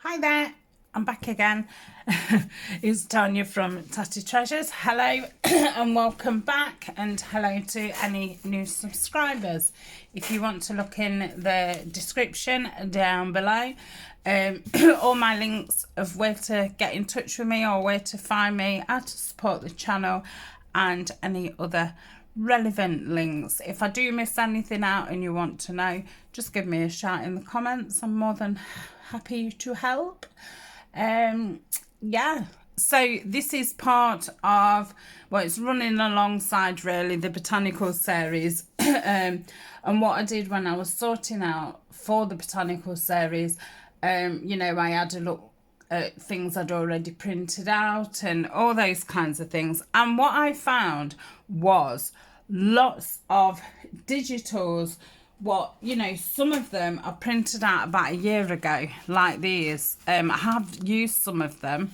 Hi there, I'm back again. It's Tania from Tatty Treasures. Hello and welcome back, and hello to any new subscribers. If you want to look in the description down below, all my links of where to get in touch with me or where to find me, how to support the channel, and any other relevant links. If I do miss anything out and you want to know, just give me a shout in the comments. I'm more than happy to help. Yeah, so this is part of, well, it's running alongside really the botanical series. And what I did when I was sorting out for the botanical series, you know, I had a look at things I'd already printed out and all those kinds of things, and what I found was lots of digitals. What, you know, some of them are printed out about a year ago, like these. I have used some of them,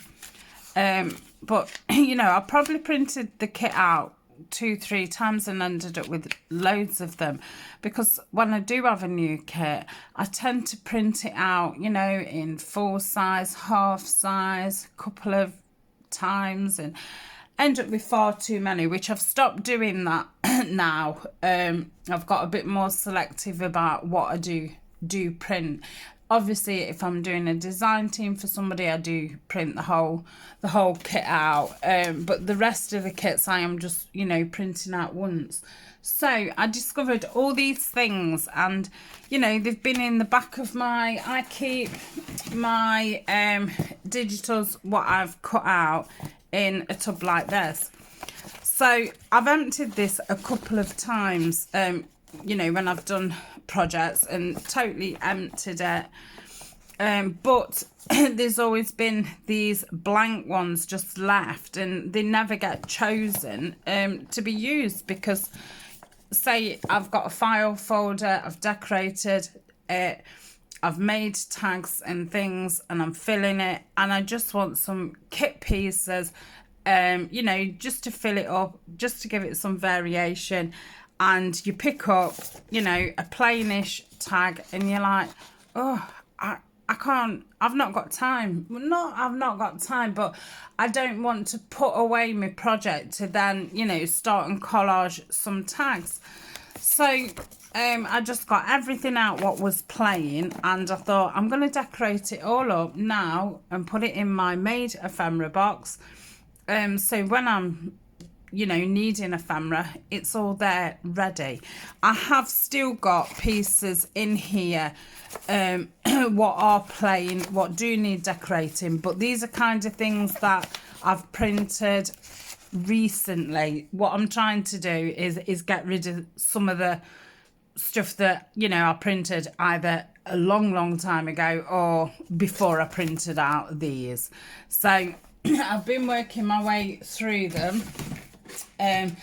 but you know, I probably printed the kit out 2-3 times and ended up with loads of them, because when I do have a new kit, I tend to print it out, you know, in full size, half size, a couple of times, and end up with far too many, which I've stopped doing that now. I've got a bit more selective about what I do print. Obviously, if I'm doing a design team for somebody, I do print the whole kit out, but the rest of the kits I am just, you know, printing out once. So I discovered all these things, and you know, they've been in the back of I keep my digitals, what I've cut out, in a tub like this. So I've emptied this a couple of times, you know, when I've done projects, and totally emptied it. But there's always been these blank ones just left, and they never get chosen to be used, because say I've got a file folder, I've decorated it, I've made tags and things, and I'm filling it, and I just want some kit pieces, you know, just to fill it up, just to give it some variation. And you pick up, you know, a plainish tag, and you're like, oh, I can't, I've not got time. Well, I've not got time, but I don't want to put away my project to then, you know, start and collage some tags. So I just got everything out what was plain, and I thought I'm going to decorate it all up now and put it in my made ephemera box. So when I'm, you know, needing ephemera, it's all there ready. I have still got pieces in here what are plain, what do need decorating, but these are kind of things that I've printed recently. What I'm trying to do is get rid of some of the stuff that, you know, I printed either a long time ago or before I printed out these. So I've been working my way through them, and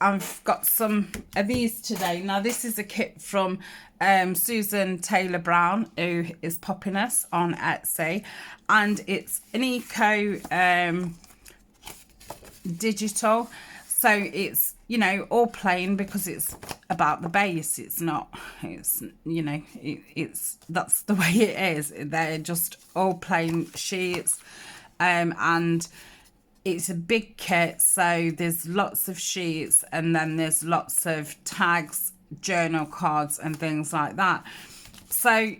I've got some of these today. Now this is a kit from Susan Taylor Brown, who is popping us on Etsy, and it's an eco digital. So it's, you know, all plain, because it's about the base. It's not, it's, you know, it's that's the way it is. They're just all plain sheets, and it's a big kit, so there's lots of sheets, and then there's lots of tags, journal cards and things like that. So,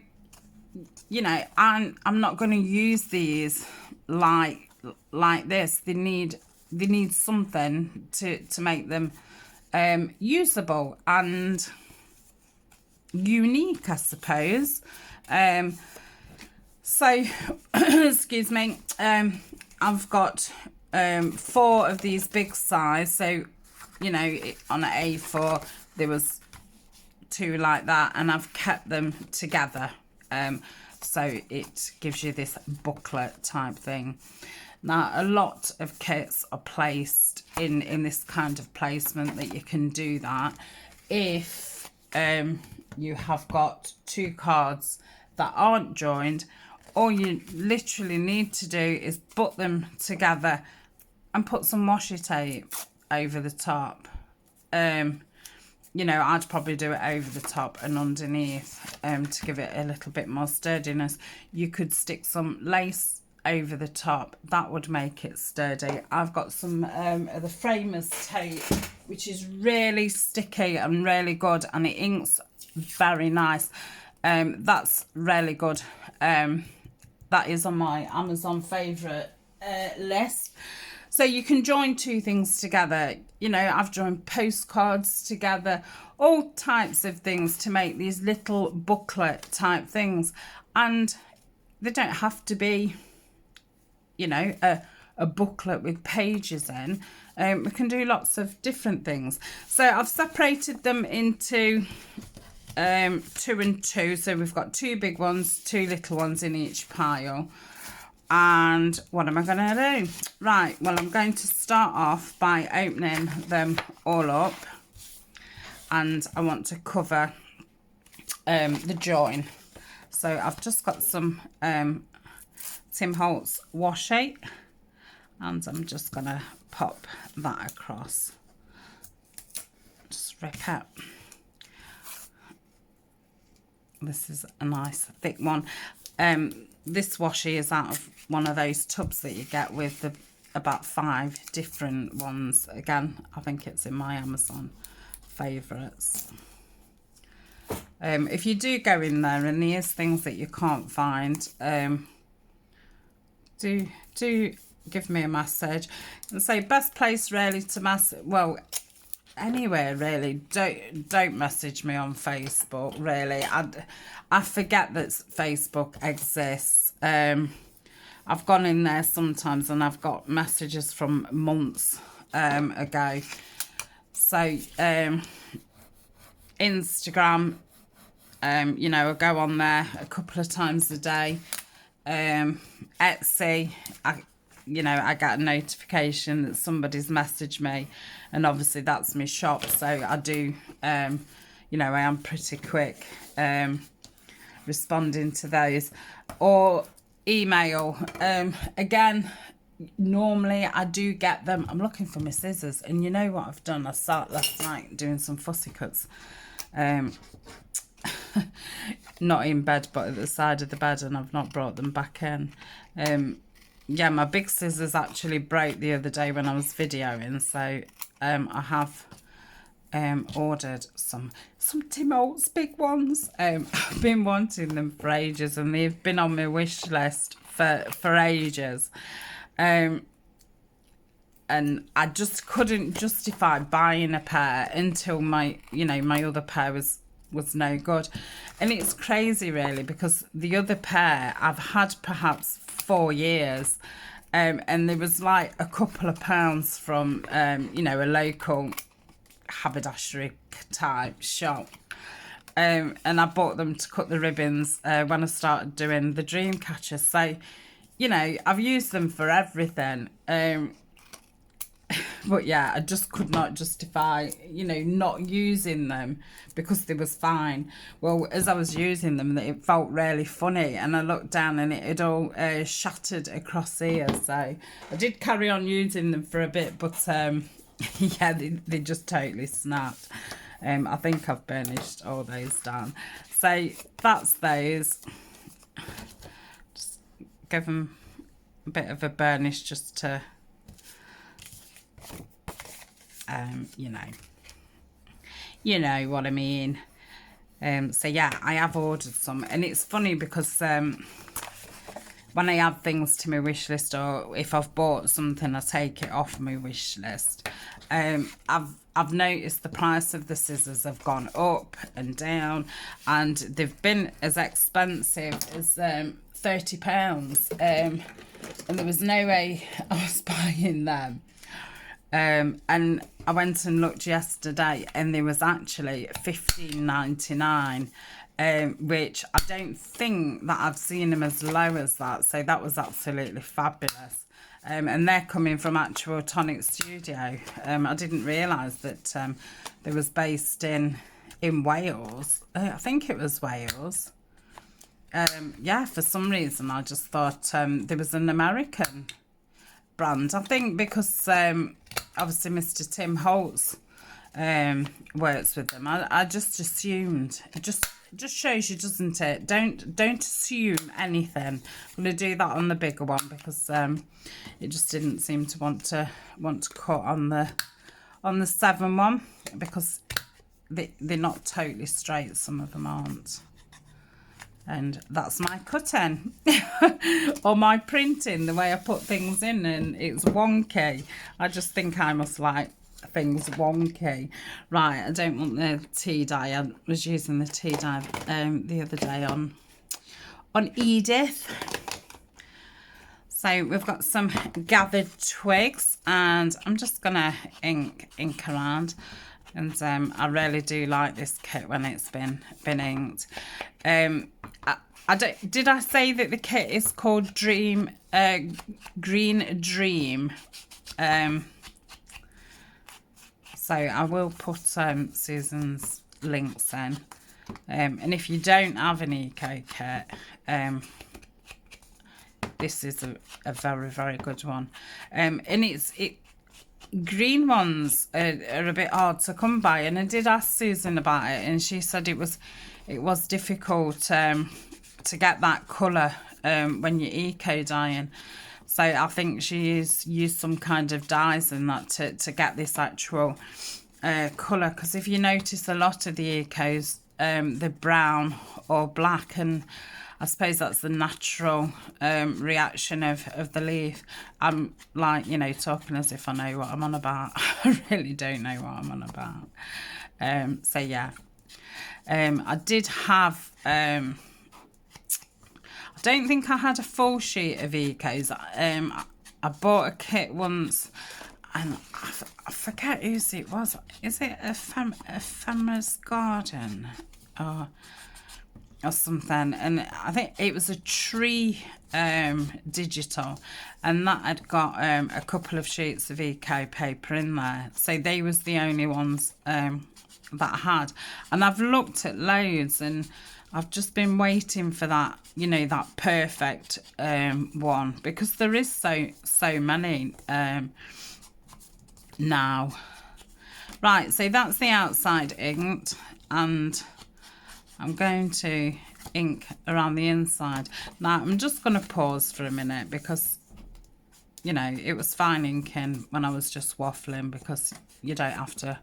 you know, I'm not going to use these like this. They need something to make them usable and unique, I suppose. So excuse me, I've got 4 of these big size. So, you know, on an A4 there was 2 like that, and I've kept them together, so it gives you this booklet type thing. Now a lot of kits are placed in this kind of placement, that you can do that if you have got 2 cards that aren't joined. All you literally need to do is put them together and put some washi tape over the top. you know, I'd probably do it over the top and underneath to give it a little bit more sturdiness. You could stick some lace over the top. That would make it sturdy. I've got some of the Framers tape, which is really sticky and really good, and it inks very nice. That's really good. That is on my Amazon favourite list. So you can join two things together. You know, I've joined postcards together, all types of things to make these little booklet type things. And they don't have to be, you know, a booklet with pages in. We can do lots of different things. So I've separated them into 2 and 2. So we've got 2 big ones, 2 little ones in each pile. And what am I going to do? Right, well, I'm going to start off by opening them all up. And I want to cover the join. So I've just got some Tim Holtz washi. And I'm just going to pop that across. Just rip it. This is a nice thick one. This washi is out of one of those tubs that you get with about 5 different ones. Again, I think it's in my Amazon favourites. If you do go in there and there's things that you can't find, do give me a message and say best place really to message. Well, anywhere really. Don't message me on Facebook really. I forget that Facebook exists. I've gone in there sometimes and I've got messages from months ago. So Instagram, you know, I go on there a couple of times a day. Etsy, you know, I get a notification that somebody's messaged me, and obviously that's my shop, so I do, you know, I am pretty quick responding to those. Or email, again, normally I do get them. I'm looking for my scissors, and you know what I've done? I sat last night doing some fussy cuts, not in bed but at the side of the bed, and I've not brought them back in. Yeah, my big scissors actually broke the other day when I was videoing, so I have ordered some Tim Holtz big ones. I've been wanting them for ages, and they've been on my wish list for ages. And I just couldn't justify buying a pair until my other pair was no good. And it's crazy really, because the other pair I've had perhaps 4 years, and there was like a couple of pounds from you know, a local haberdashery type shop, and I bought them to cut the ribbons when I started doing the dream catcher. So, you know, I've used them for everything. But yeah, I just could not justify, you know, not using them because they was fine. Well, as I was using them, it felt really funny, and I looked down and it had all shattered across here. So I did carry on using them for a bit, but yeah, they just totally snapped. I think I've burnished all those down. So that's those. Just give them a bit of a burnish just to... you know what I mean. So yeah, I have ordered some, and it's funny because when I add things to my wish list, or if I've bought something, I take it off my wish list. I've noticed the price of the scissors have gone up and down, and they've been as expensive as £30, and there was no way I was buying them. And I went and looked yesterday, and there was actually $15.99, which I don't think that I've seen them as low as that. So that was absolutely fabulous. And they're coming from actual Tonic Studio. I didn't realise that they was based in Wales. I think it was Wales. Yeah, for some reason I just thought there was an American brand. I think because obviously Mr. Tim Holtz works with them. I just assumed. It just shows you, doesn't it? Don't assume anything. I'm going to do that on the bigger one because it just didn't seem to want to cut on the 7 one, because they're not totally straight. Some of them aren't. And that's my cutting or my printing, the way I put things in, and it's wonky. I just think I must like things wonky. Right, I don't want the tea dye. I was using the tea dye the other day on Edith. So we've got some gathered twigs, and I'm just gonna ink around. And I really do like this kit when it's been inked. Did I say that the kit is called Green Dream? So I will put Susan's links in. And if you don't have an eco kit, this is a very, very good one. And green ones are a bit hard to come by, and I did ask Susan about it, and she said it was difficult to get that colour when you're eco dyeing. So I think she's used some kind of dyes in that to get this actual colour, because if you notice a lot of the ecos, they're brown or black, and I suppose that's the natural reaction of the leaf. I'm like, you know, talking as if I know what I'm on about. I really don't know what I'm on about. So yeah, I did have, I don't think I had a full sheet of ecos. I bought a kit once, and I forget whose it was. Is it Ephemera's Garden or something? And I think it was a tree digital, and that had got a couple of sheets of eco paper in there. So they was the only ones that I had, and I've looked at loads, and I've just been waiting for that, you know, that perfect one, because there is so many now. Right, so that's the outside inked, and I'm going to ink around the inside. Now I'm just going to pause for a minute, because, you know, it was fine inking when I was just waffling, because you don't have to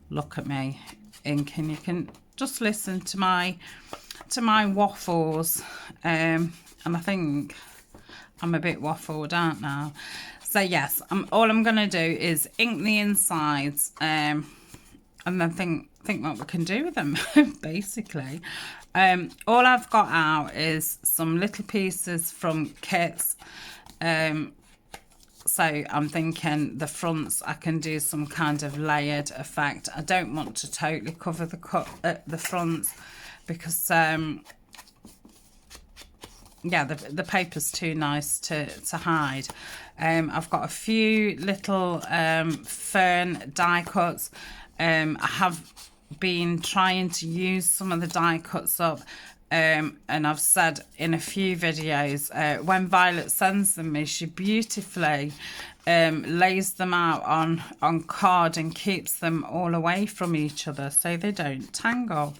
look at me inking. You can just listen to my waffles, and I think I'm a bit waffled out now. So yes, all I'm going to do is ink the insides, and then think what we can do with them, basically. All I've got out is some little pieces from kits. So I'm thinking the fronts, I can do some kind of layered effect. I don't want to totally cover the fronts, because yeah, the paper's too nice to hide. I've got a few little fern die cuts. I have been trying to use some of the die cuts up, and I've said in a few videos, when Violet sends them me, she beautifully lays them out on card and keeps them all away from each other so they don't tangle.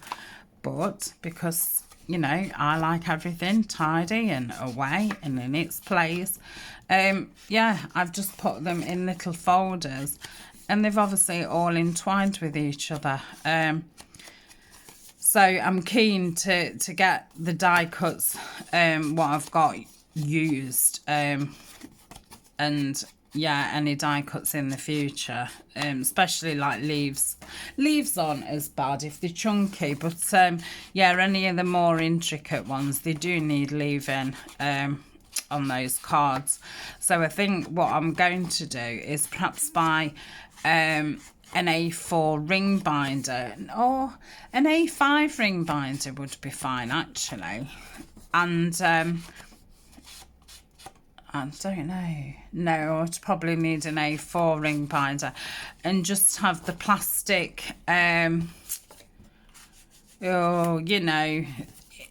But because, you know, I like everything tidy and away and in its place, yeah, I've just put them in little folders, and they've obviously all entwined with each other. So I'm keen to get the die cuts, what I've got, used, and yeah, any die cuts in the future, especially like leaves aren't as bad if they're chunky, but yeah, any of the more intricate ones, they do need leaving on those cards. So I think what I'm going to do is perhaps buy an A4 ring binder, or an A5 ring binder would be fine actually, and I don't know. No, I'd probably need an A4 ring binder, and just have the plastic, oh, you know,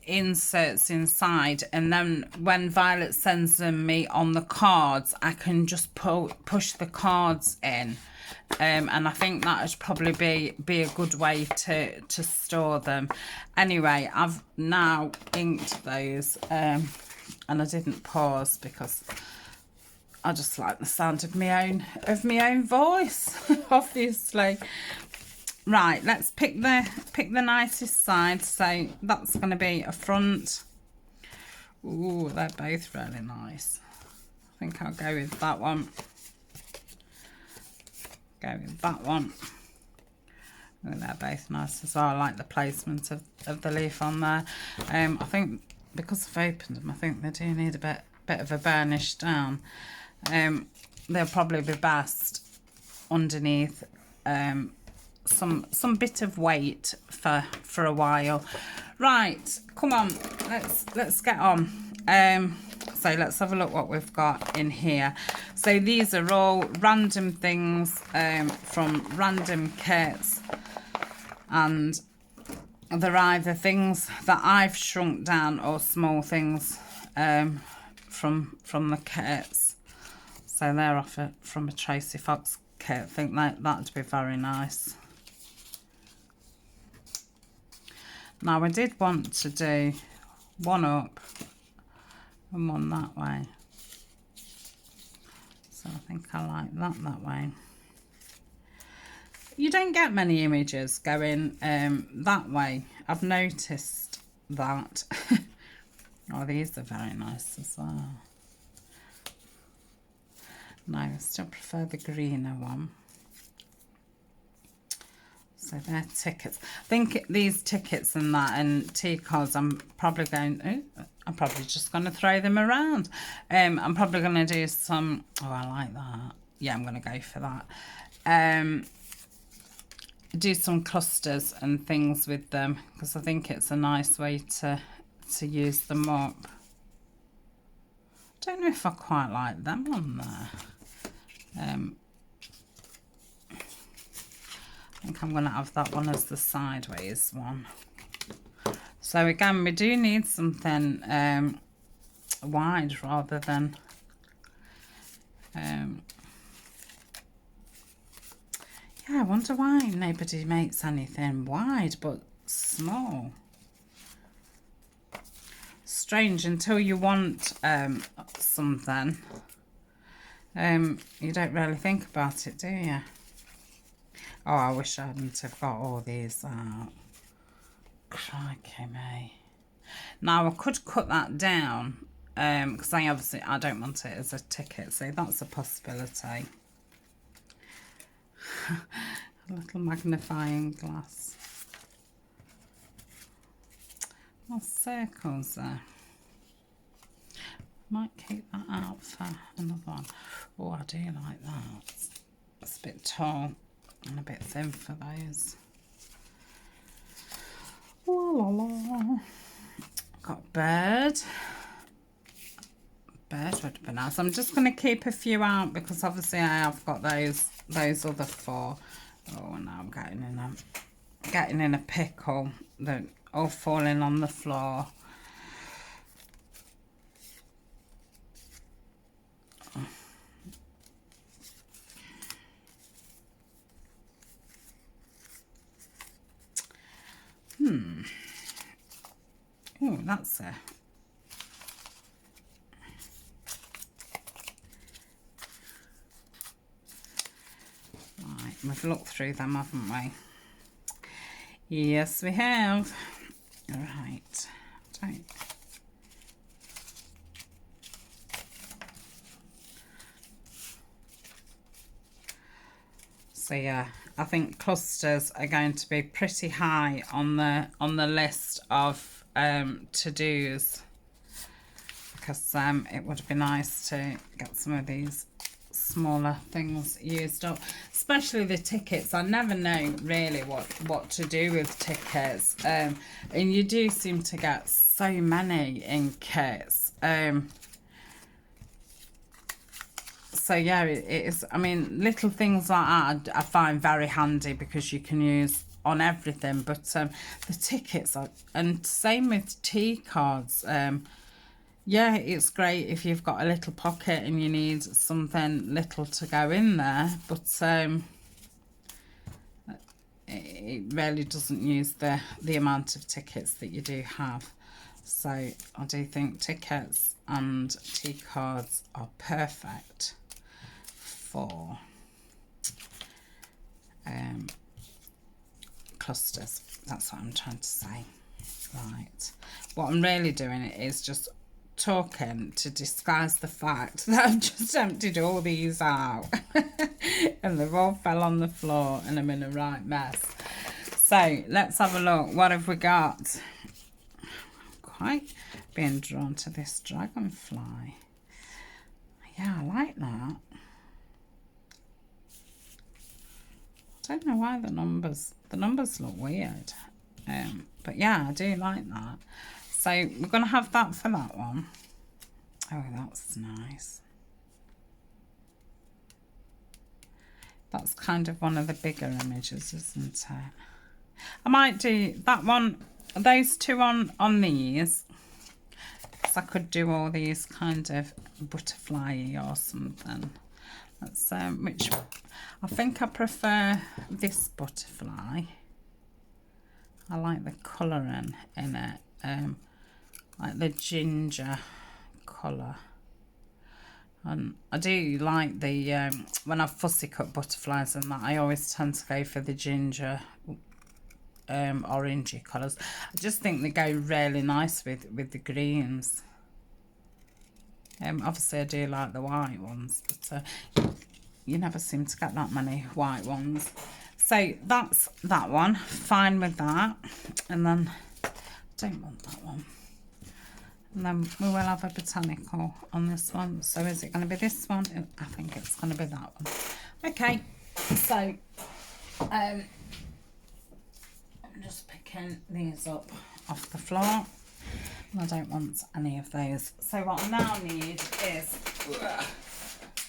inserts inside, and then when Violet sends them me on the cards, I can just push the cards in. And I think that would probably be a good way to store them. Anyway, I've now inked those, and I didn't pause because I just like the sound of my own voice, obviously. Right, let's pick the nicest side. So that's going to be a front. Ooh, they're both really nice. I think I'll go with that one. Go with that one. Oh, they're both nice as well. I like the placement of the leaf on there. I think because I've opened them, I think they do need a bit of a burnish down. They'll probably be best underneath some bit of weight for a while. Right, come on, let's get on. So let's have a look what we've got in here. So these are all random things from random kits, and they're either things that I've shrunk down or small things from the kits. So they're from a Tracy Fox kit. I think that'd be very nice. Now I did want to do one up and one that way. So I think I like that way. You don't get many images going that way. I've noticed that. Oh, these are very nice as well. No, I still prefer the greener one. So they're tickets. I think these tickets and that and tea cards, I'm probably just going to throw them around. I'm probably going to do some, oh, I like that. Yeah, I'm going to go for that. Do some clusters and things with them because I think it's a nice way to use them up. Don't know if I quite like them on there. I think I'm going to have that one as the sideways one. So again, we do need something wide rather than yeah, I wonder why nobody makes anything wide but small. Strange, until you want something, you don't really think about it, do you? Oh, I wish I hadn't have got all these out. Crikey me. Now I could cut that down because I don't want it as a ticket, so that's a possibility. A little magnifying glass. More circles there. Might keep that out for another one. Oh, I do like that. It's a bit tall and a bit thin for those. La la la. Got bird. Bird would be nice. I'm just going to keep a few out because obviously I have got those other four. Oh, now I'm getting in a pickle. They're all falling on the floor. Oh, that's it. Right, we've looked through them, haven't we? Yes, we have. Right. So yeah, I think clusters are going to be pretty high on the list of to-dos, because it would be nice to get some of these smaller things used up, especially the tickets. I never know really what to do with tickets, and you do seem to get so many in kits. So yeah, it is. I mean, little things like that I find very handy because you can use on everything, but the tickets are, and same with tea cards. Yeah, it's great if you've got a little pocket and you need something little to go in there, but it really doesn't use the amount of tickets that you do have. So I do think tickets and tea cards are perfect for clusters. That's what I'm trying to say. Right, what I'm really doing is just talking to disguise the fact that I've just emptied all these out and they've all fell on the floor and I'm in a right mess. So let's have a look. What have we got? I'm quite being drawn to this dragonfly. Yeah, I like that. I don't know why the numbers look weird, but yeah, I do like that. So we're going to have that for that one. Oh, that's nice. That's kind of one of the bigger images, isn't it? I might do that one, those two on these, because I could do all these kind of butterfly-y or something. That's which I think I prefer this butterfly. I like the colouring in it, like the ginger colour. And I do like the when I've fussy cut butterflies and that, I always tend to go for the ginger orangey colours. I just think they go really nice with the greens. Obviously I do like the white ones, but you never seem to get that many white ones. So that's that one, fine with that. And then I don't want that one. And then we will have a botanical on this one. So is it going to be this one? I think it's going to be that one. Okay, so I'm just picking these up off the floor. I don't want any of those. So what I now need is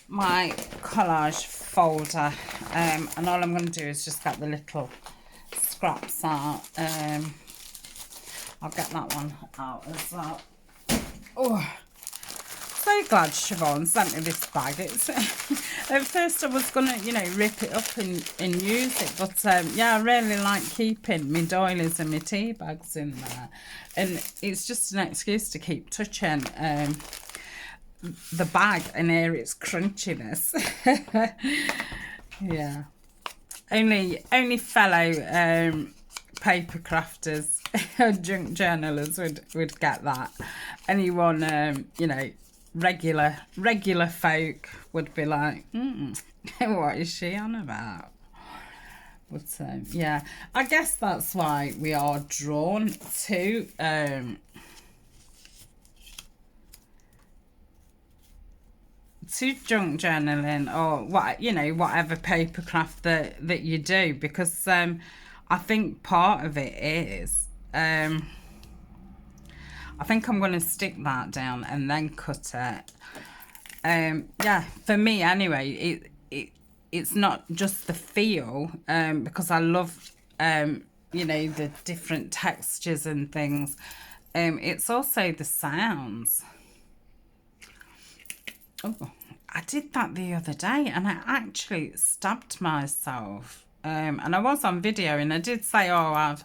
my collage folder, and all I'm going to do is just get the little scraps out. I'll get that one out as well. Oh, so glad Siobhan sent me this bag. It's at first I was gonna, you know, rip it up and use it, but yeah, I really like keeping my doilies and my tea bags in there, and it's just an excuse to keep touching the bag and hear its crunchiness. Yeah, only fellow paper crafters, junk journalers would get that. Anyone you know, regular folk would be like, what is she on about? But yeah, I guess that's why we are drawn to junk journaling, or what, you know, whatever paper craft that you do, because I think part of it is I think I'm going to stick that down and then cut it. Yeah, for me anyway, it's not just the feel, because I love you know, the different textures and things. It's also the sounds. Oh, I did that the other day and I actually stabbed myself. And I was on video and I did say, oh,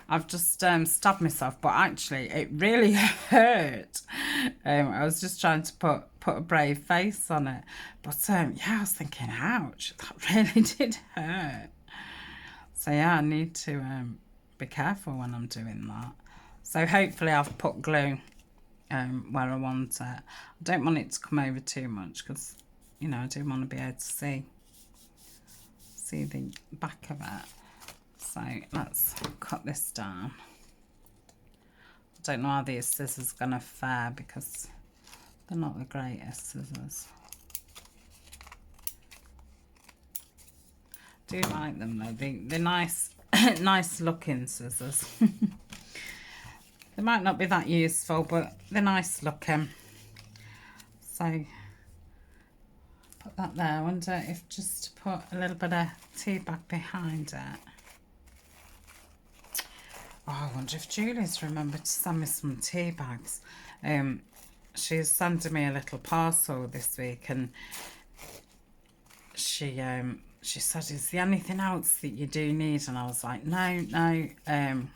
I've just stabbed myself, but actually it really hurt. I was just trying to put a brave face on it, but yeah, I was thinking, ouch, that really did hurt. So yeah, I need to be careful when I'm doing that. So hopefully I've put glue where I want it. I don't want it to come over too much, because, you know, I do want to be able to see the back of it. So let's cut this down. I don't know how these scissors are going to fare, because they're not the greatest scissors. I do like them though. They're nice, nice looking scissors. They might not be that useful, but they're nice looking. So put that there. I wonder if just to put a little bit of tea bag behind it. Oh, I wonder if Julie's remembered to send me some tea bags. She's sending me a little parcel this week, and she said, "Is there anything else that you do need?" And I was like, no. And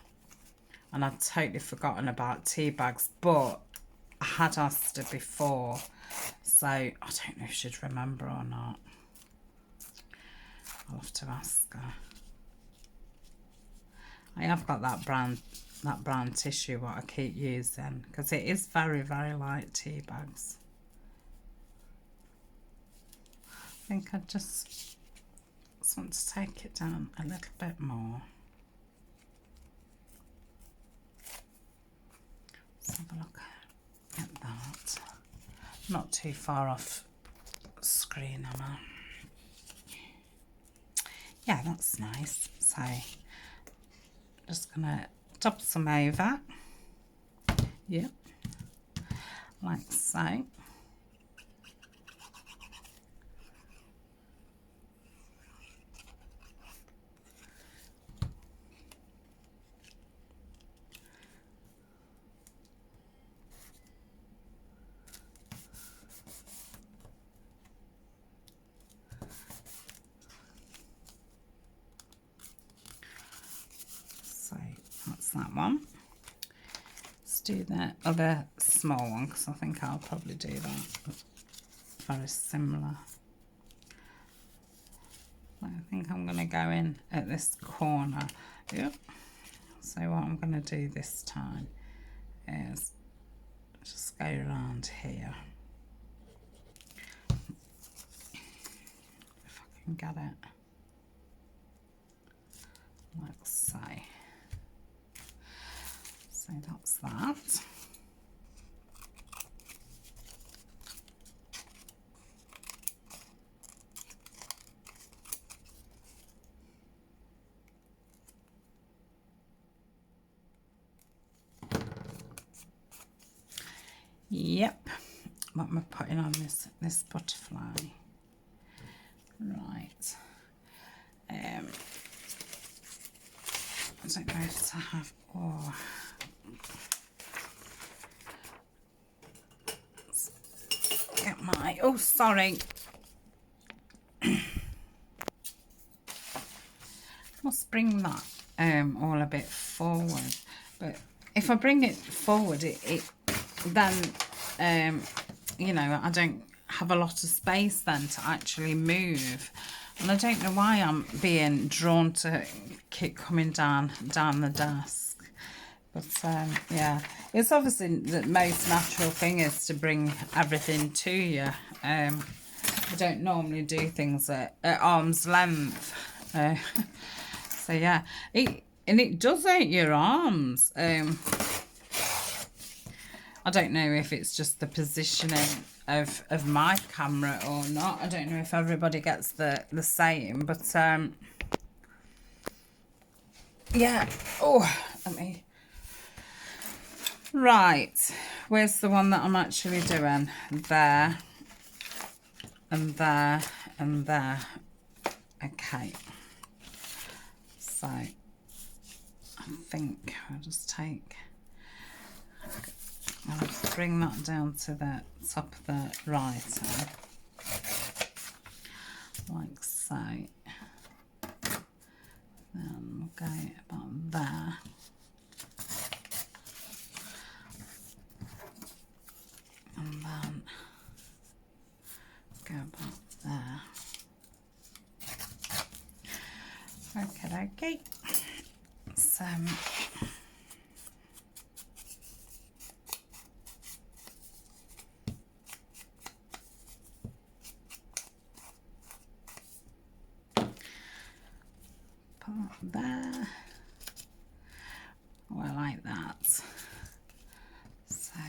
I'd totally forgotten about tea bags, but I had asked her before, so I don't know if she'd remember or not. I'll have to ask her. I have got that brown tissue what I keep using, because it is very, very light tea bags. I think I just want to take it down a little bit more. Let's have a look at that. Not too far off screen, am I? Yeah, that's nice. So, just gonna top some over. Yep, like so. So that's that one. Let's do the other small one, because I think I'll probably do that. Very similar. I think I'm going to go in at this corner. Yep. So what I'm going to do this time is just go around here. If I can get it. Like so. So that's that. Yep. What am I putting on this butterfly? Right. I don't know if to have. Oh. Let's get my. Oh, sorry. Must bring that all a bit forward, but if I bring it forward, it then you know, I don't have a lot of space then to actually move, and I don't know why I'm being drawn to keep coming down the desk. But yeah, it's obviously the most natural thing is to bring everything to you. I don't normally do things at arm's length. So yeah, it does hurt your arms. I don't know if it's just the positioning of my camera or not. I don't know if everybody gets the same, but yeah. Oh, let me. Right, where's the one that I'm actually doing? There, and there, and there. Okay. So, I think I'll just take. I'll bring that down to the top of the writer, like so. Then we'll go about there. And then go about there. Okay. So put that there. Oh, I like that. So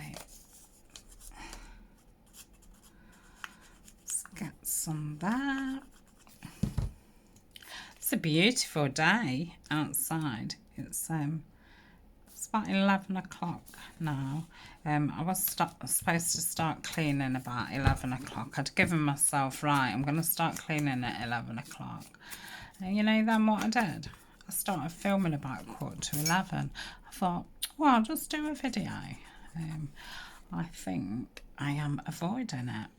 let's get some there. It's a beautiful day outside. It's about 11 o'clock now. I was supposed to start cleaning about 11 o'clock. I'd given myself, right, I'm going to start cleaning at 11 o'clock. And you know then what I did? I started filming about 11:15. I thought, well, I'll just do a video. I think I am avoiding it.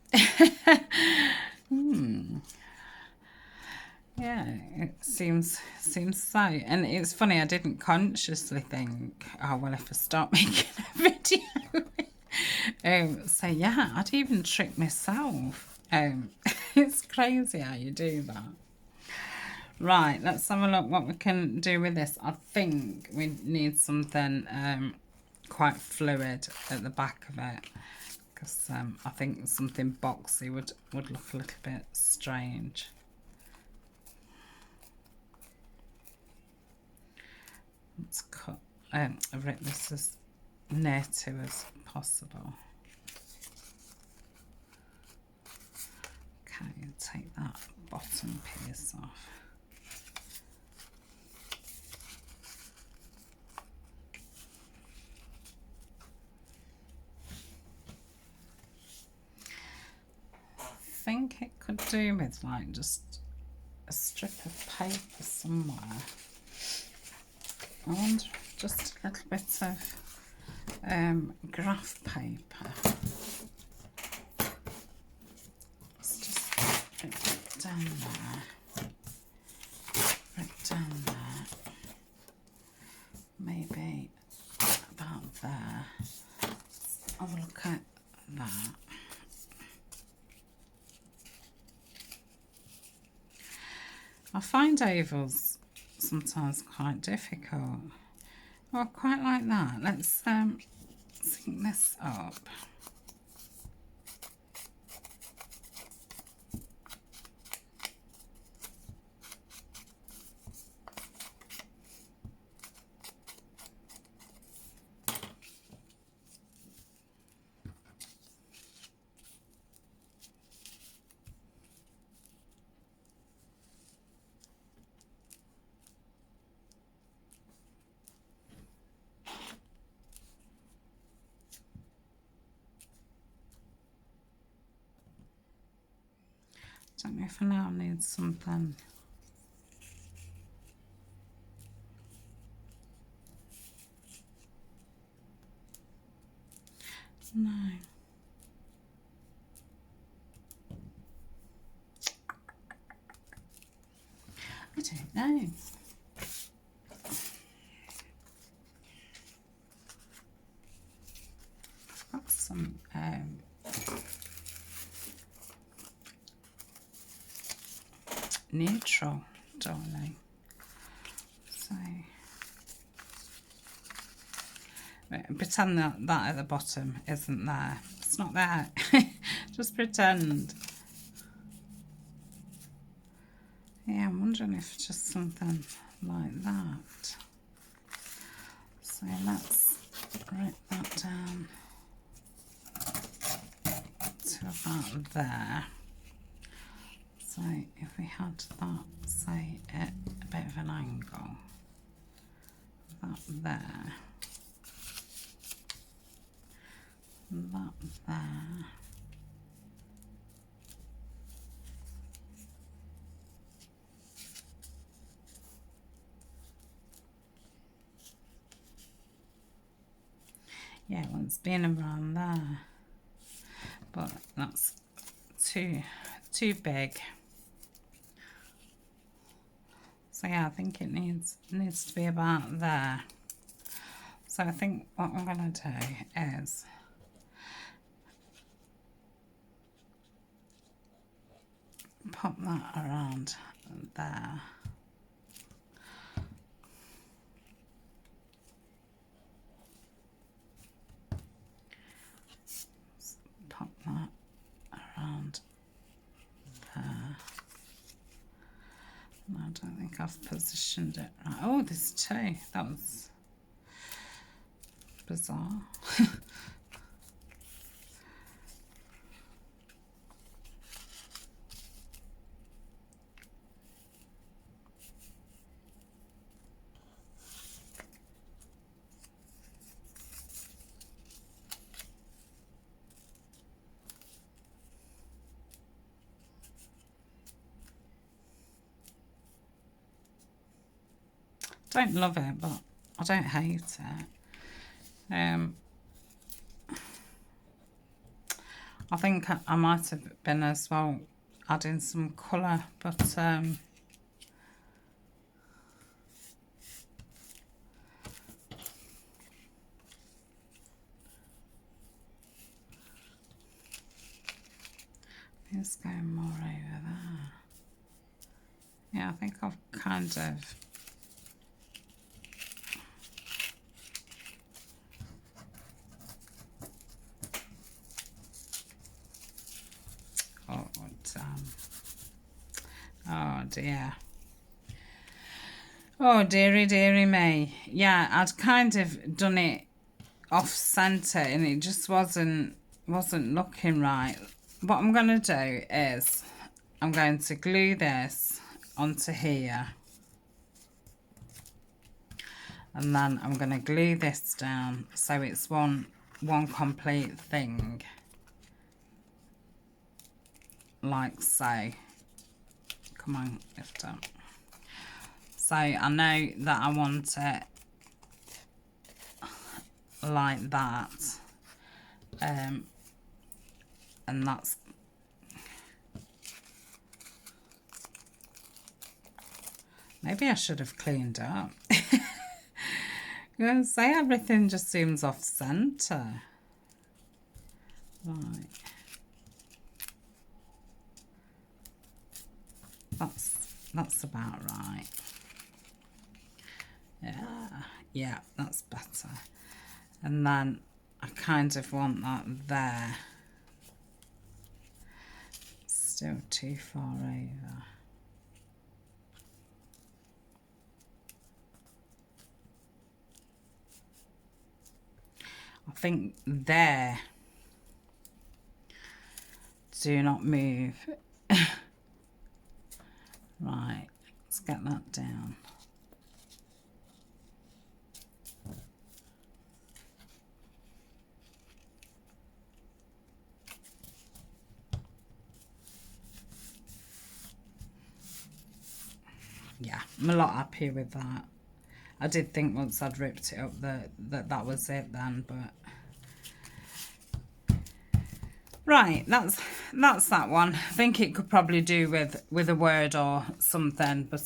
Yeah, it seems so. And it's funny, I didn't consciously think, oh, well, if I start making a video. So, yeah, I'd even trick myself. It's crazy how you do that. Right, let's have a look what we can do with this. I think we need something quite fluid at the back of it, because I think something boxy would look a little bit strange. Let's cut, rip this as near to as possible. Okay, take that bottom piece off. I think it could do with like just a strip of paper somewhere. I wonder if just a little bit of graph paper. Let's just rip it down there. Rip down there. Maybe about there. Let's have a look at that. I find ovals sometimes quite difficult. Oh, I quite like that. Let's sync this up. Don't know if I now need something. No. I don't know. I've got some neutral, darling. So pretend that at the bottom isn't there. It's not there. Just pretend. Yeah, I'm wondering if just something like that. So let's write that down to about there. So if we had that, say, at a bit of an angle, that there, that there, yeah, well, it's been around there, but that's too big. So yeah, I think it needs to be about there. So I think what I'm going to do is pop that around there. Pop that around there. No, I don't think I've positioned it right. Oh, there's two. That was bizarre. don't love it, but I don't hate it. I think I might have been as well adding some colour, but it's going more over there. Yeah, I think I've kind of oh dear. Oh dearie dearie me. Yeah, I'd kind of done it off centre and it just wasn't looking right. What I'm going to do is I'm going to glue this onto here, and then I'm going to glue this down so it's one complete thing, like so. Come on, lift up. So I know that I want it like that, and that's maybe I should have cleaned up. Yeah, say everything just seems off center. Right, that's about right. Yeah, that's better. And then I kind of want that there. Still too far over. I think there. Do not move. Right, let's get that down. Yeah, I'm a lot happier with that. I did think once I'd ripped it up that was it then, but right, that's that one. I think it could probably do with a word or something, but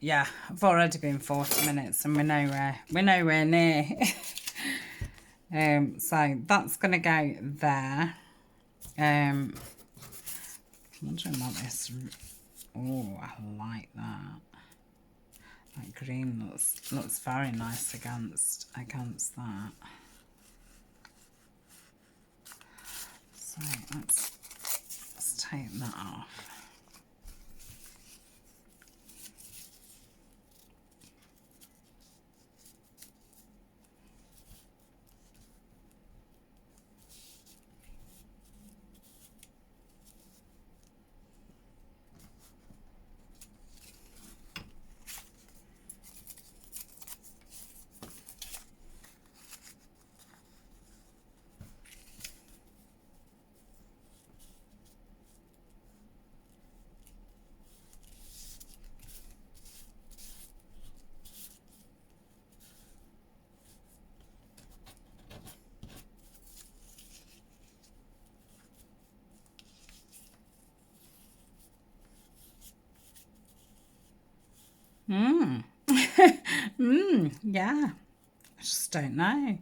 yeah, I've already been 40 minutes and we're nowhere near. So that's gonna go there. I'm wondering what this. Oh, I like that. That green looks very nice against that. So let's take that off. Yeah. I just don't know.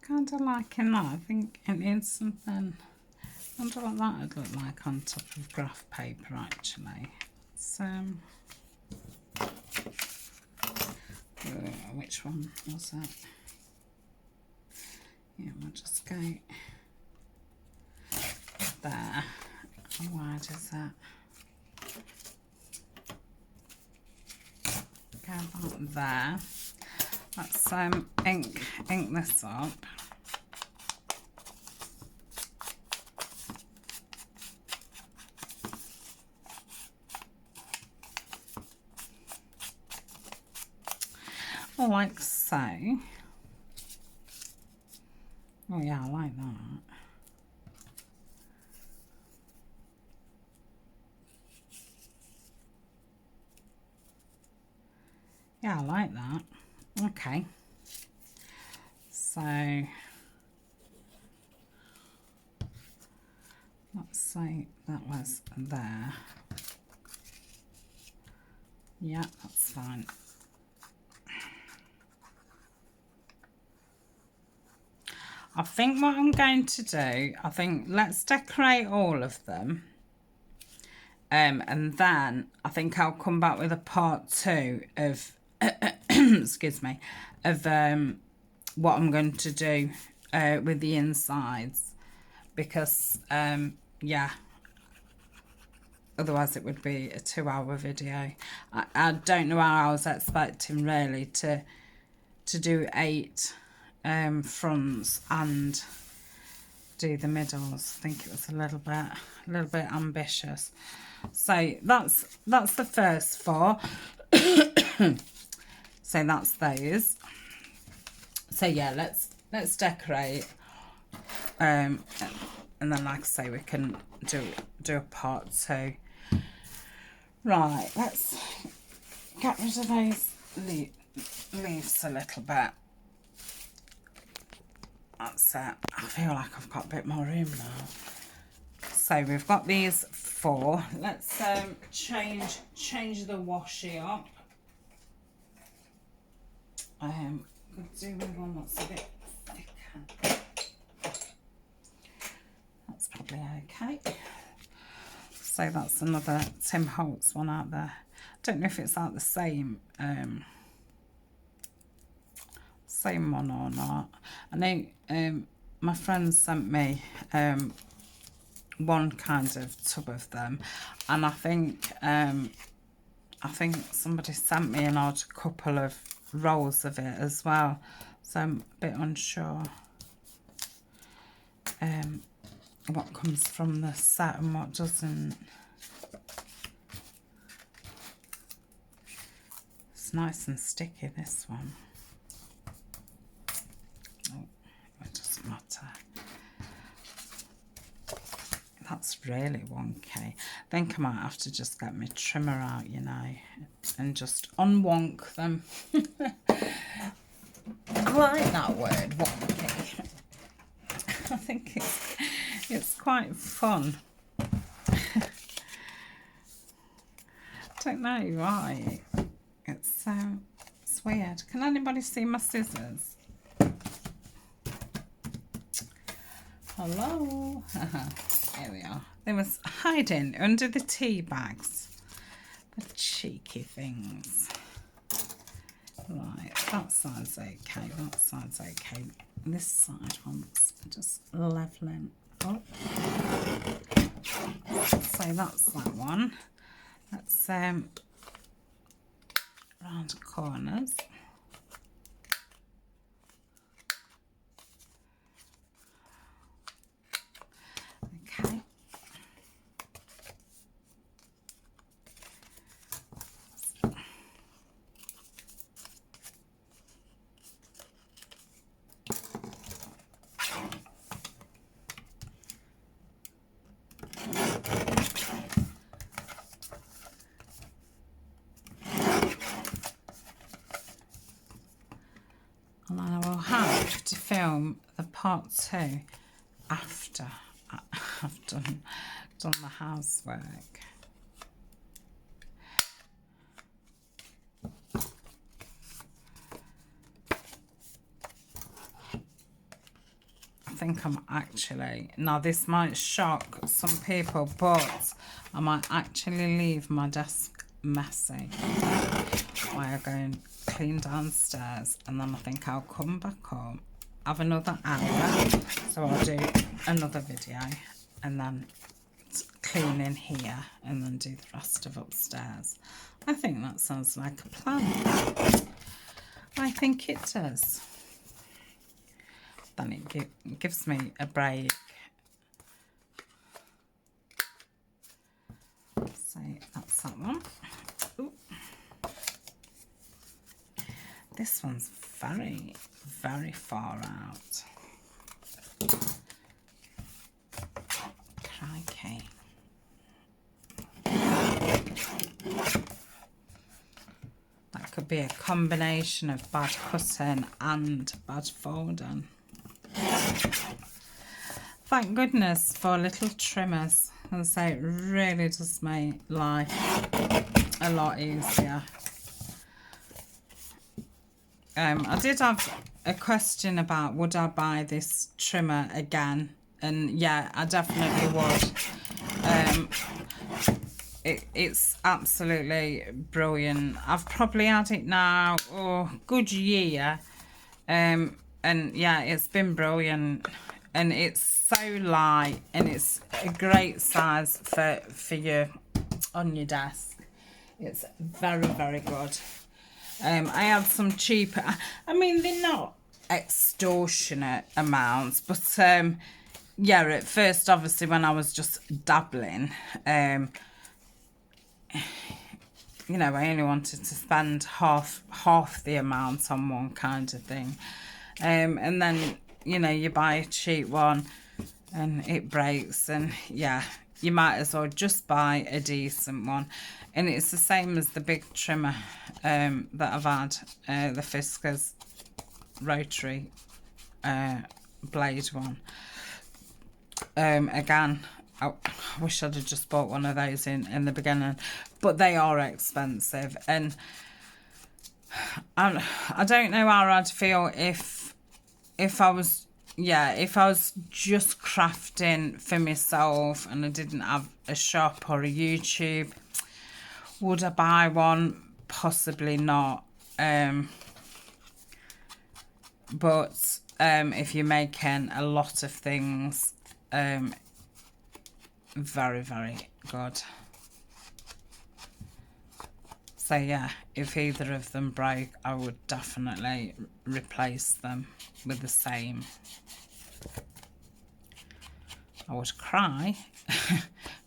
Kind of liking that. I think it needs something. I wonder what that would look like on top of graph paper actually. It's, which one was that? Yeah, we'll just go there. How wide is that? Go about there. Let's ink this up. Like so. Oh yeah, I like that. Yeah, I like that. Okay. So let's say that was there. Yeah, that's fine. I think what I'm going to do, I think let's decorate all of them. And then I think I'll come back with a part 2 of, excuse me, of what I'm going to do with the insides. Because, yeah, otherwise it would be a 2-hour video. I don't know how I was expecting really to do 8 fronts and do the middles. I think it was a little bit ambitious. So that's the first 4. So that's those. So yeah, let's decorate, and then like I say, we can do a part 2. Right, let's get rid of those leaves a little bit. That's it. I feel like I've got a bit more room now. So we've got these 4. Let's change the washi up. Could do with one that's a bit thicker. That's probably okay. So that's another Tim Holtz one out there. I don't know if it's out the same one or not. I know my friend sent me one kind of tub of them, and I think somebody sent me an odd couple of rolls of it as well, so I'm a bit unsure what comes from the set and what doesn't. It's nice and sticky, this one. Oh, it doesn't matter. That's really wonky. I think I might have to just get my trimmer out, you know, and just unwonk them. I like that word, wonky. I think it's quite fun. Don't know why. It's weird. Can anybody see my scissors? Hello. Here we are. They was hiding under the tea bags. The cheeky things. Right, that side's okay. That side's okay. This side wants just leveling up. So that's that one. Let's round corners. Okay. And I will have to film the part 2 after I've done the housework. I think I'm actually, now this might shock some people, but I might actually leave my desk messy while I go and clean downstairs, and then I think I'll come back up, have another hour, so I'll do another video and then clean in here and then do the rest of upstairs. I think that sounds like a plan. I think it does. Then it gives me a break. So that's that one. Ooh. This one's very, very far out. Crikey. That could could be a combination of bad cutting and bad folding. Thank goodness for little trimmers. As I say, it really does make life a lot easier. I did have a question about would I buy this trimmer again, and yeah, I definitely would. It's absolutely brilliant. I've probably had it now good year, and yeah, it's been brilliant, and it's so light, and it's a great size for you on your desk. It's very, very good. I had some cheaper, I mean, they're not extortionate amounts, but yeah, at first, obviously, when I was just dabbling, you know, I only wanted to spend half the amount on one kind of thing, and then, you know, you buy a cheap one and it breaks, and yeah, you might as well just buy a decent one. And it's the same as the big trimmer that I've had, the Fiskars rotary blade one. Again, I wish I'd have just bought one of those in the beginning, but they are expensive, and I don't know how I'd feel if I was, yeah, if I was just crafting for myself and I didn't have a shop or a YouTube. Would I buy one? Possibly not. But if you're making a lot of things, very, very good. So yeah, if either of them broke, I would definitely replace them with the same. I would cry,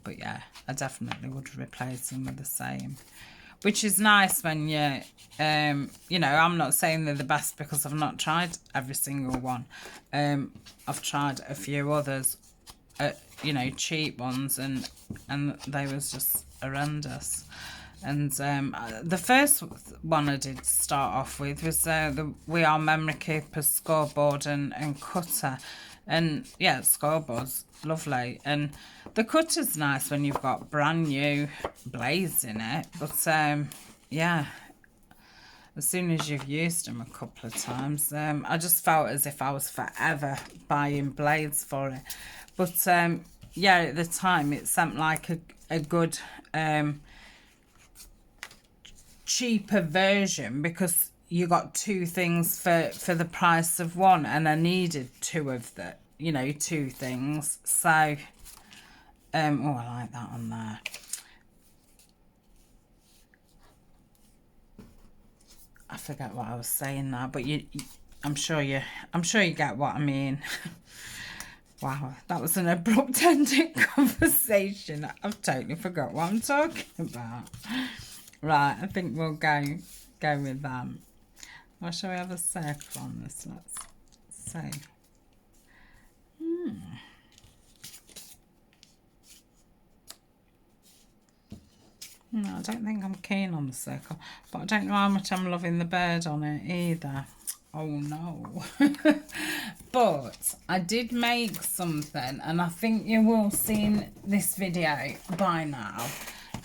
but yeah, I definitely would replace them with the same. Which is nice when you, you know, I'm not saying they're the best because I've not tried every single one. I've tried a few others, you know, cheap ones, and they was just horrendous. And the first one I did start off with was the We Are Memory Keeper scoreboard and cutter. And yeah, scoreboard's lovely, and the cutter's nice when you've got brand new blades in it, but yeah, as soon as you've used them a couple of times, I just felt as if I was forever buying blades for it. But yeah, at the time it seemed like a good cheaper version, because you got two things for the price of one, and I needed two of the, you know, two things. So oh, I like that on there. I forget what I was saying now, but I'm sure you get what I mean. Wow, that was an abrupt ending conversation. I've totally forgot what I'm talking about. Right, I think we'll go with them. Or shall we have a circle on this? Let's see. No, I don't think I'm keen on the circle, but I don't know how much I'm loving the bird on it either. Oh no. But I did make something, and I think you will have seen this video by now.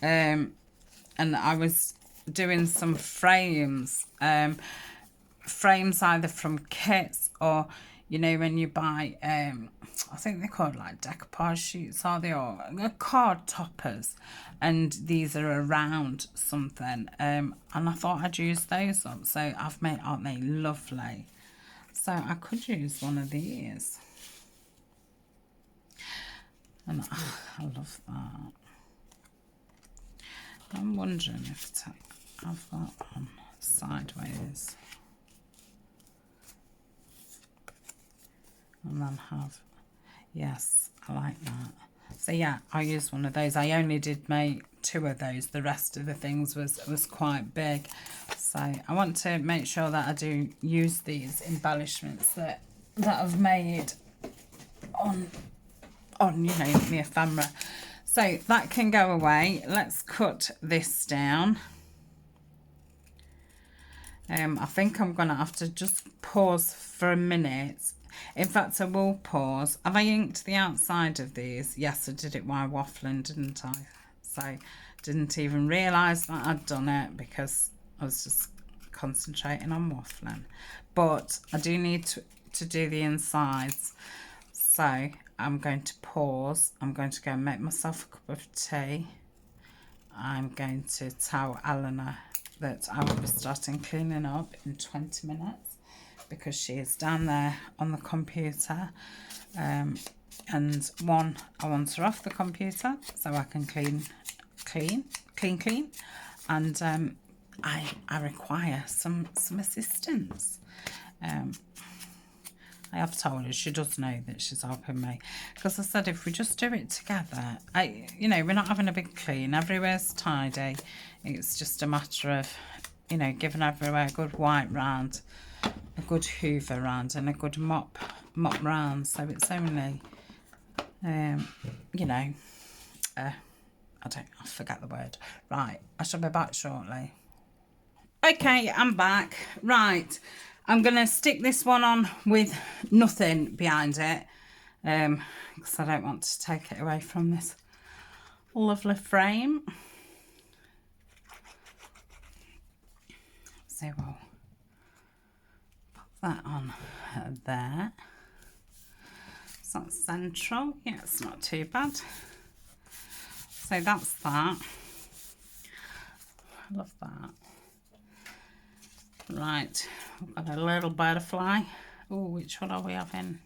And I was doing some frames, frames either from kits, or, you know, when you buy, I think they're called like decoupage sheets, are they, or card toppers, and these are around something, and I thought I'd use those up. So I've made, aren't they lovely? So I could use one of these, and I love that. I'm wondering if to have that on sideways, and then have, yes, I like that. So yeah, I used one of those. I only did make two of those. The rest of the things was quite big. So I want to make sure that I do use these embellishments that I've made on you know, the ephemera. So that can go away. Let's cut this down. I think I'm going to have to just pause for a minute. In fact, I will pause. Have I inked the outside of these? Yes, I did it while waffling, didn't I? So, didn't even realise that I'd done it because I was just concentrating on waffling. But I do need to do the insides. So, I'm going to pause. I'm going to go and make myself a cup of tea. I'm going to tell Eleanor that I will be starting cleaning up in 20 minutes because she is down there on the computer. And one, I want her off the computer so I can clean. And I require some assistance. I have told her, she does know that she's helping me. Because I said, if we just do it together, you know, we're not having a big clean. Everywhere's tidy. It's just a matter of, you know, giving everywhere a good wipe round, a good hoover round, and a good mop round. So it's only, you know, I forget the word. Right, I shall be back shortly. Okay, I'm back. Right. I'm going to stick this one on with nothing behind it because I don't want to take it away from this lovely frame. So we'll pop that on there. So that's central. Yeah, it's not too bad. So that's that. I love that. Right, we've got a little butterfly. Oh, which one are we having?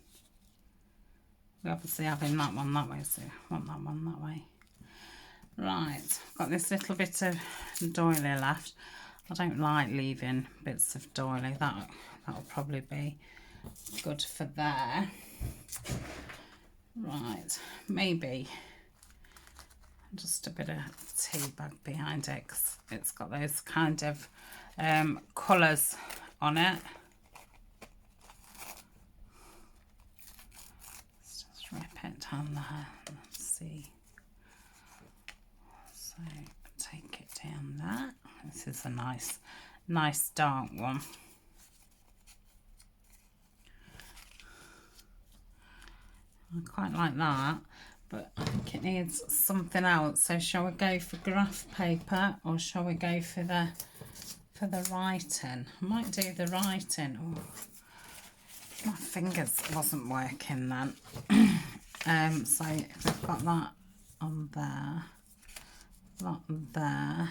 We're obviously having that one that way, so I want that one that way. Right, got this little bit of doily left. I don't like leaving bits of doily. That'll probably be good for there. Right, maybe just a bit of tea bag behind it because it's got those kind of colours on it. Let's just rip it down there and see. So take it down there. This is a nice dark one. I quite like that, but I think it needs something else. So shall we go for graph paper or shall we go for the writing? I might do the writing. Oh, my fingers wasn't working then. So we've got that on there, that there.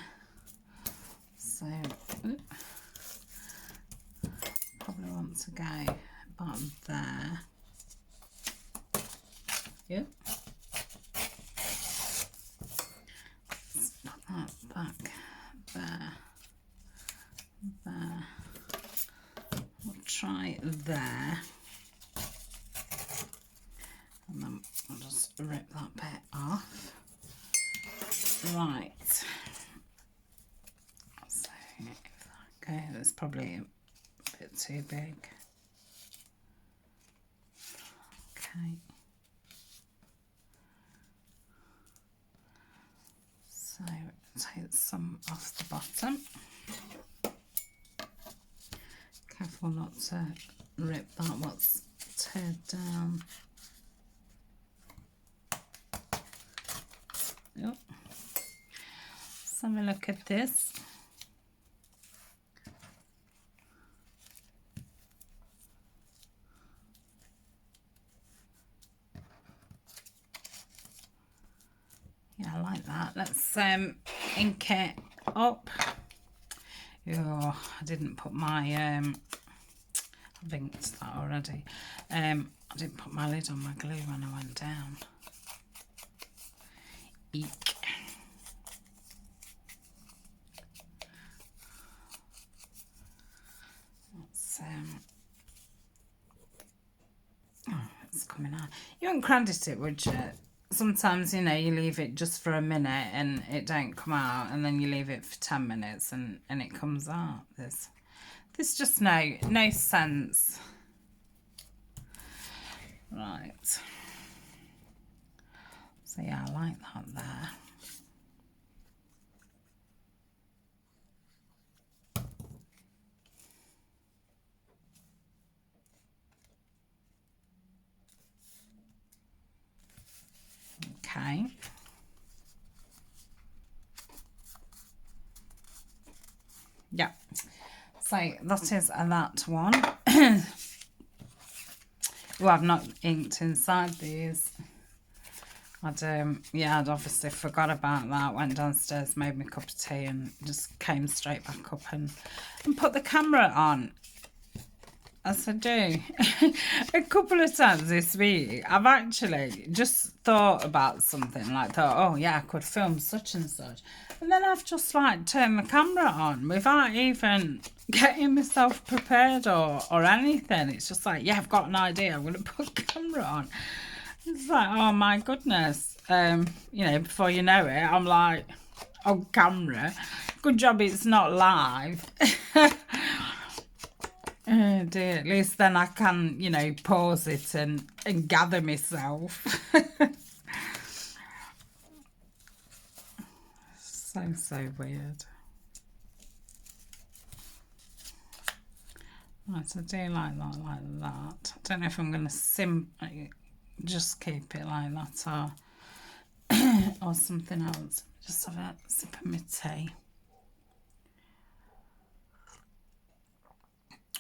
So probably want to go about there. Yep. Let's put that back there. There. We'll try there. And then I'll just rip that bit off. Right. So if that goes, it's probably a bit too big. Okay. So take some off the bottom. Careful not to rip that what's teared down. Yep. Let's have a look at this. Yeah, I like that. Let's ink it up. Oh, I didn't put my I've inked that already. I didn't put my lid on my glue when I went down. Eek. That's oh, it's coming out. You wouldn't credit it, would you? Sometimes, you know, you leave it just for a minute and it don't come out, and then you leave it for 10 minutes and it comes out. There's just no sense. Right. So yeah, I like that there. Okay. Yeah. So that is that one. Well, I've not inked inside these. I'd obviously forgot about that. Went downstairs, made me a cup of tea, and just came straight back up and put the camera on. As I do. A couple of times this week, I've actually just thought about something, like thought, oh yeah, I could film such and such. And then I've just like turned the camera on without even getting myself prepared or anything. It's just like, yeah, I've got an idea, I'm going to put the camera on. It's like, oh my goodness. You know, before you know it, I'm like on camera. Good job it's not live. Oh dear, at least then I can, you know, pause it and gather myself. So weird. Right, I do like that. I don't know if I'm going to just keep it like that or something else. Just have a sip of my tea.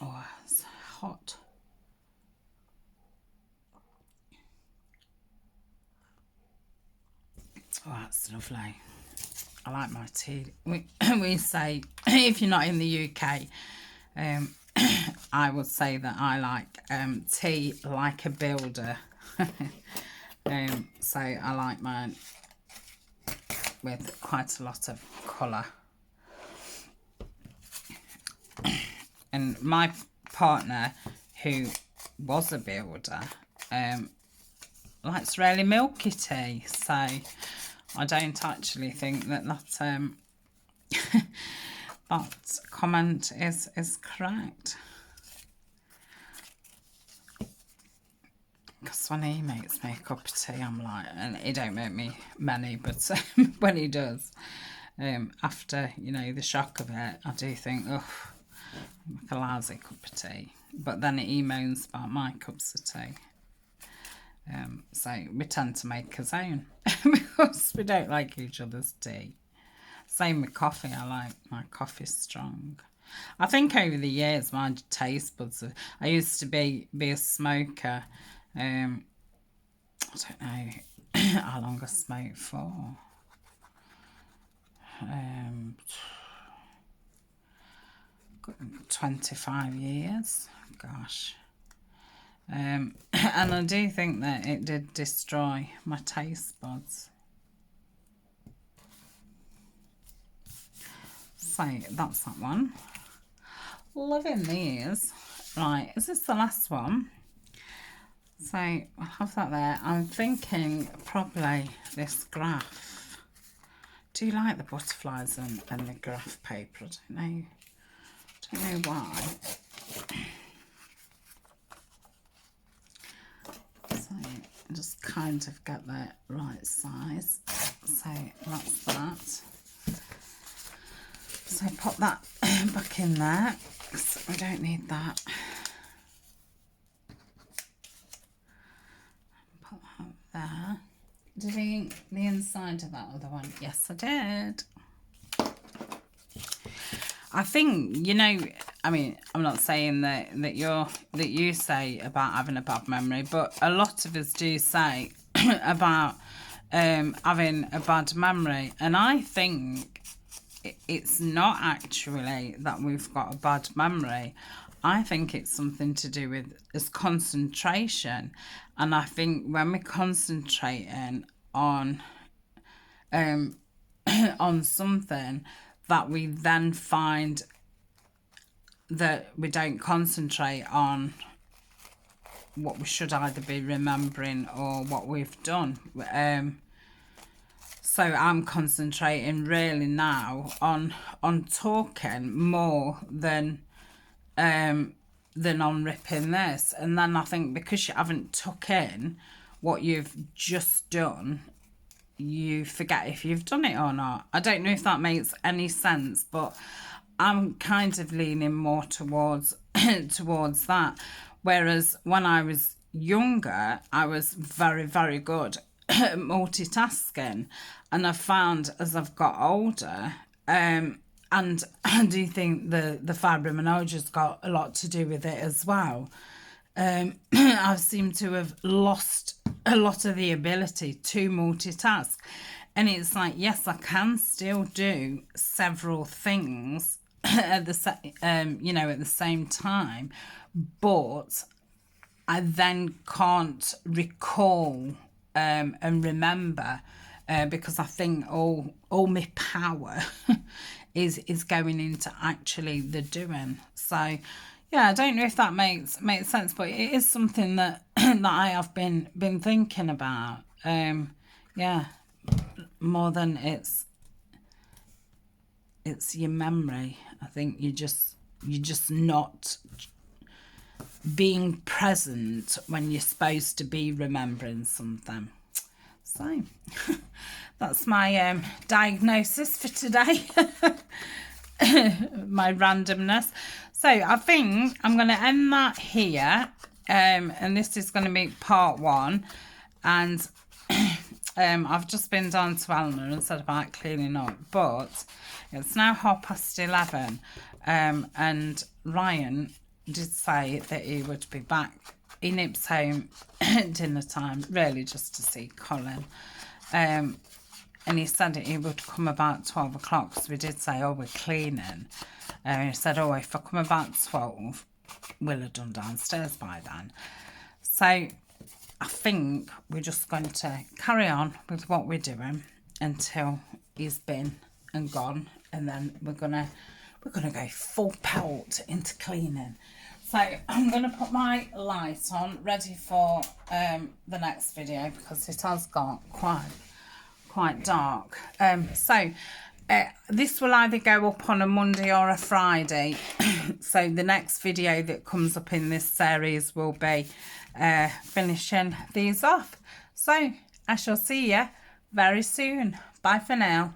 Oh, it's hot. Oh, that's lovely. I like my tea. We say, if you're not in the UK, I would say that I like tea like a builder. So I like mine with quite a lot of colour. And my partner, who was a builder, likes really milky tea. So I don't actually think that that comment is correct. Because when he makes me a cup of tea, I'm like, and he don't make me many, but when he does, after, you know, the shock of it, I do think, oh, like a lousy cup of tea. But then he moans about my cups of tea. So we tend to make his own because we don't like each other's tea. Same with coffee. I like my coffee strong. I think over the years my taste buds I used to be a smoker. I don't know how long I smoked for. 25 years. Gosh. And I do think that it did destroy my taste buds. So that's that one. Loving these. Right, is this the last one? So I'll have that there. I'm thinking probably this graph. Do you like the butterflies and the graph paper? I don't know why. So just kind of get the right size. So that's that. So pop that back in there, because we don't need that. Put that there. Did I ink the inside of that other one? Yes, I did. I think, you know, I mean, I'm not saying that you say about having a bad memory, but a lot of us do say about having a bad memory, and I think it's not actually that we've got a bad memory. I think it's something to do with is concentration, and I think when we're concentrating on something, that we then find that we don't concentrate on what we should either be remembering or what we've done. So I'm concentrating really now on talking more than on ripping this. And then I think because you haven't took in what you've just done, you forget if you've done it or not. I don't know if that makes any sense, but I'm kind of leaning more towards that. Whereas when I was younger, I was very, very good multitasking, and I've found as I've got older, and I do think the fibromyalgia's got a lot to do with it as well. I seem to have lost a lot of the ability to multitask, and it's like, yes, I can still do several things at the at the same time, but I then can't recall and remember because I think all my power is going into actually the doing. So yeah, I don't know if that makes sense, but it is something that that I have been thinking about. Yeah, more than it's your memory. I think you just not being present when you're supposed to be remembering something. So that's my diagnosis for today. My randomness. So I think I'm going to end that here, and this is going to be part 1. And I've just been down to Eleanor and said about cleaning up, but it's now 11:30, and Ryan did say that he would be back. He nips home at dinner time, really just to see Colin. And he said that he would come about 12 o'clock, so we did say, oh, we're cleaning. He said, oh, if I come about 12, we'll have done downstairs by then. So I think we're just going to carry on with what we're doing until he's been and gone, and then we're gonna go full pelt into cleaning. So I'm going to put my light on, ready for the next video, because it has got quite dark. This will either go up on a Monday or a Friday. So the next video that comes up in this series will be finishing these off. So I shall see you very soon. Bye for now.